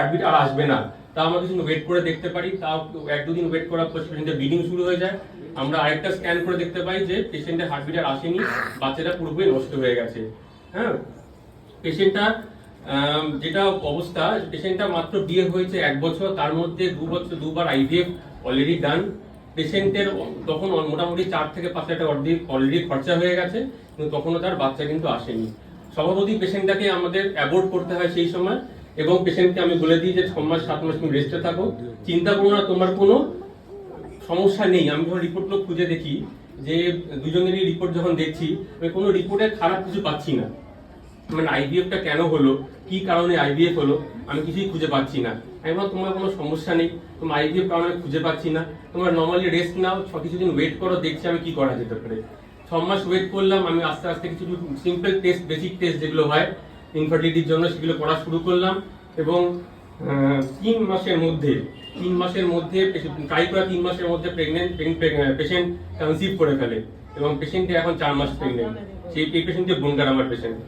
Heartbeat আর আসবে না, তা আমরা কিছু ওয়েট করে দেখতে পারি। তাও 1-2 দিন ওয়েট করার পর পেশেন্টের ব্লিডিং শুরু হয়ে যায়। আমরা আরেকটা স্ক্যান করে দেখতে পাই যে পেশেন্টের হার্টবিট আর আসেনি, বাচ্চাটা পুরোপুরি নষ্ট হয়ে গেছে। হ্যাঁ, পেশেন্টটা যেটা অবস্থা, পেশেন্টটা মাত্র বিয়ে হয়েছে 1 বছর, তার মধ্যে 2 বছর 2বার আইভিএফ অলরেডি ডান। পেশেন্টের তখন মোটামুটি 4 থেকে 5 লাখ টাকা অলরেডি খরচা হয়ে গেছে, কিন্তু তখনও তার বাচ্চা কিন্তু আসেনি। স্বভাবতই পেশেন্টটাকে আমাদের অ্যাভয়েড করতে হয় সেই সময়, এবং পেশেন্টকে আমি বলে দিই যে 6 মাস 7 মাস তুমি রেস্টে থাকো, চিন্তা করো না, তোমার কোনো সমস্যা নেই। আমি যখন রিপোর্টগুলো খুঁজে দেখি, যে দুজনেরই রিপোর্ট যখন দেখছি, আমি কোনো রিপোর্টে খারাপ কিছু পাচ্ছি না। মানে আইভিএফটা কেন হলো, কি কারণে আইভিএফ হলো, আমি কিছুই খুঁজে পাচ্ছি না। আমি বললাম তোমার কোনো সমস্যা নেই, তোমার আইভিএফ কারণে আমি খুঁজে পাচ্ছি না, তোমার নর্মালি রেস্ট নাও, কিছুদিন ওয়েট করো, দেখছি আমি কি করা যেতে পারে। 6 মাস ওয়েট করলাম, আমি আস্তে আস্তে কিছু সিম্পল টেস্ট, বেসিক টেস্ট যেগুলো হয় ইনফার্টিলিটির জন্য, সেগুলো করা শুরু করলাম। এবং 3 মাসের মধ্যে ট্রাই করা 3 মাসের মধ্যে পেশেন্ট কনসিভ করে ফেলে, এবং পেশেন্টে এখন 4 মাস প্রেগনেন্ট। সেই পেশেন্টকে বোনগার আমার পেশেন্ট।